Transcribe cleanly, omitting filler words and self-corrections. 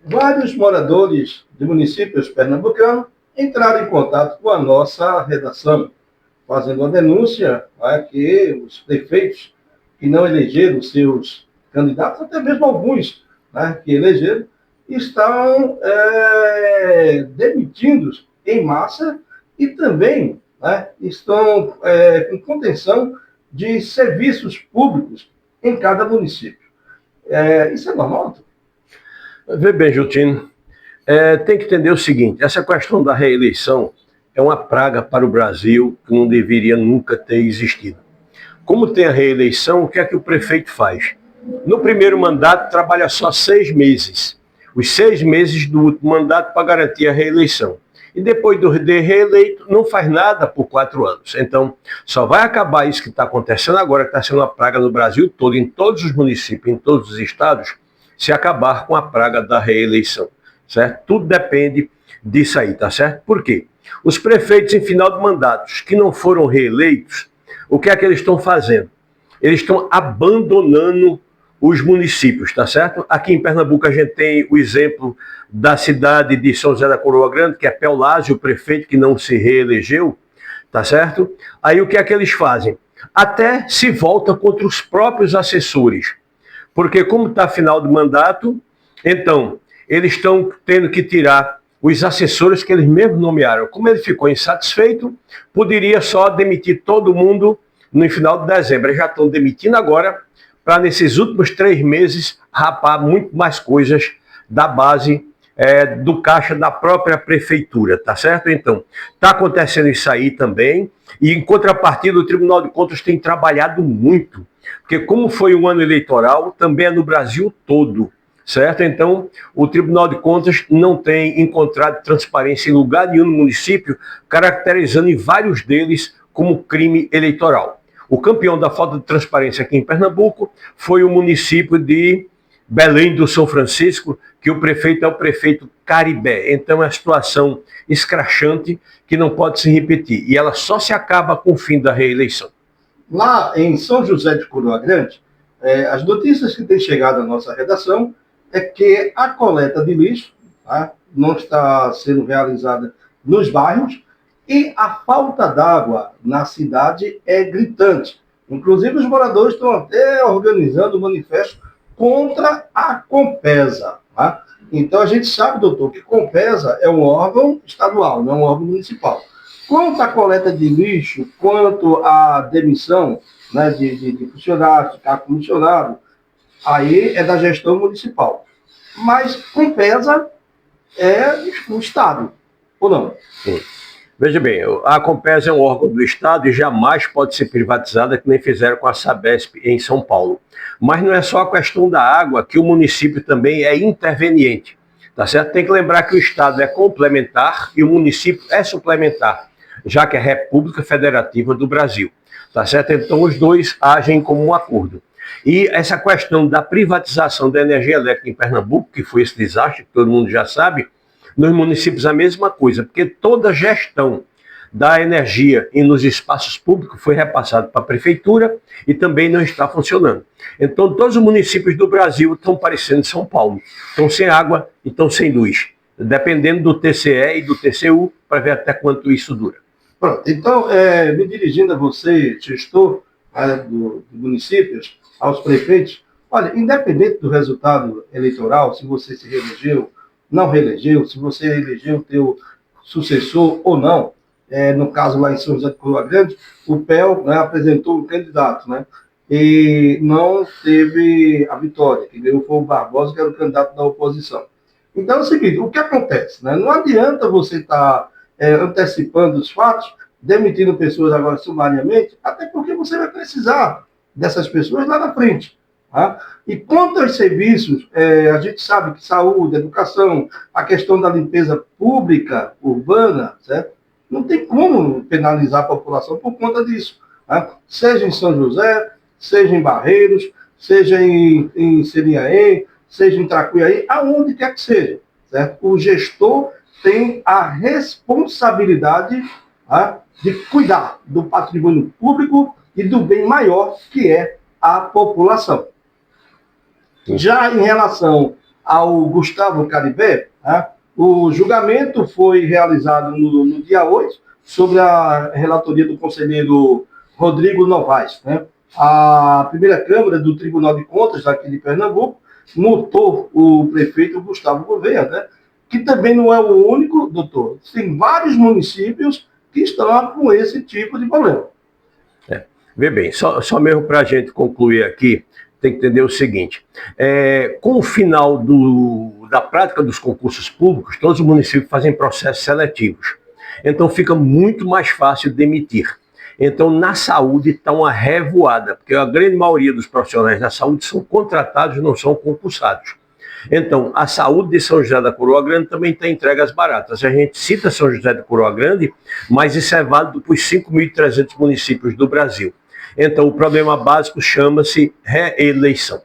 Vários moradores de municípios pernambucanos entraram em contato com a nossa redação, fazendo uma denúncia, que os prefeitos que não elegeram seus candidatos, até mesmo alguns, que elegeram, estão demitindo em massa e também, estão com contenção de serviços públicos em cada município. Isso é normal? Vê bem, Jutino, tem que entender o seguinte, essa questão da reeleição é uma praga para o Brasil que não deveria nunca ter existido. Como tem a reeleição, o que é que o prefeito faz? No primeiro mandato, trabalha só 6 meses. Os 6 meses do último mandato para garantir a reeleição. E depois de reeleito, não faz nada por 4 anos. Então, só vai acabar isso que está acontecendo agora, que está sendo uma praga no Brasil todo, em todos os municípios, em todos os estados, se acabar com a praga da reeleição, certo? Tudo depende disso aí, tá certo? Por quê? Os prefeitos em final de mandatos que não foram reeleitos, o que é que eles estão fazendo? Eles estão abandonando os municípios, tá certo? Aqui em Pernambuco a gente tem o exemplo da cidade de São José da Coroa Grande, que é Peolásio, o prefeito que não se reelegeu, tá certo? Aí o que é que eles fazem? Até se volta contra os próprios assessores, porque como está final do mandato, então eles estão tendo que tirar os assessores que eles mesmos nomearam. Como ele ficou insatisfeito, poderia só demitir todo mundo no final de dezembro. Eles já estão demitindo agora, para nesses últimos 3 meses rapar muito mais coisas da base do caixa da própria prefeitura, tá certo? Então, está acontecendo isso aí também, e em contrapartida o Tribunal de Contas tem trabalhado muito, porque como foi um ano eleitoral, também é no Brasil todo, certo? Então, o Tribunal de Contas não tem encontrado transparência em lugar nenhum no município, caracterizando em vários deles como crime eleitoral. O campeão da falta de transparência aqui em Pernambuco foi o município de Belém do São Francisco, que o prefeito é o prefeito Caribé. Então é uma situação escrachante que não pode se repetir. E ela só se acaba com o fim da reeleição. Lá em São José de Coroa Grande, as notícias que têm chegado à nossa redação é que a coleta de lixo não está sendo realizada nos bairros e a falta d'água na cidade é gritante. Inclusive, os moradores estão até organizando um manifesto contra a Compesa. Então, a gente sabe, doutor, que Compesa é um órgão estadual, não é um órgão municipal. Quanto à coleta de lixo, quanto à demissão de funcionários, de cargo comissionado, aí é da gestão municipal. Mas Compesa é o Estado, ou não? Sim. Veja bem, a Compesa é um órgão do Estado e jamais pode ser privatizada, que nem fizeram com a Sabesp em São Paulo. Mas não é só a questão da água, que o município também é interveniente, tá certo? Tem que lembrar que o Estado é complementar e o município é suplementar, já que é a República Federativa do Brasil, tá certo? Então os dois agem como um acordo. E essa questão da privatização da energia elétrica em Pernambuco, que foi esse desastre, que todo mundo já sabe, nos municípios a mesma coisa, porque toda a gestão da energia e nos espaços públicos foi repassada para a prefeitura e também não está funcionando. Então todos os municípios do Brasil estão parecendo São Paulo, estão sem água e estão sem luz, dependendo do TCE e do TCU, para ver até quanto isso dura. Pronto, então, me dirigindo a você, gestor dos municípios, aos prefeitos, olha, independente do resultado eleitoral, se você se reelegeu, não reelegeu, se você elegeu o teu sucessor ou não, no caso lá em São José de Coroa Grande, o PEL apresentou um candidato, e não teve a vitória, que ganhou foi o Barbosa, que era o candidato da oposição. Então é o seguinte, o que acontece? Não adianta você estar antecipando os fatos, demitindo pessoas agora sumariamente, até porque você vai precisar dessas pessoas lá na frente. E quanto aos serviços, a gente sabe que saúde, educação, a questão da limpeza pública, urbana, certo? Não tem como penalizar a população por conta disso. Seja em São José, seja em Barreiros, seja em Serinhaém, seja em Tracuiaí, aonde quer que seja. Certo? O gestor tem a responsabilidade de cuidar do patrimônio público e do bem maior que é a população. Já em relação ao Gustavo Caribé. Né? O julgamento foi realizado no dia 8, sobre a relatoria do conselheiro Rodrigo Novaes. Né? A primeira Câmara do Tribunal de Contas, aqui de Pernambuco, multou o prefeito Gustavo Gouveia, né? Que também não é o único, doutor. Tem vários municípios que estão com esse tipo de problema. Vê bem, só mesmo para a gente concluir aqui, tem que entender o seguinte, com o final da prática dos concursos públicos, todos os municípios fazem processos seletivos. Então fica muito mais fácil demitir. Então na saúde está uma revoada, porque a grande maioria dos profissionais da saúde são contratados, não são concursados. Então, a saúde de São José da Coroa Grande também tem entregas baratas. A gente cita São José da Coroa Grande, mas isso é válido para os 5.300 municípios do Brasil. Então, o problema básico chama-se reeleição.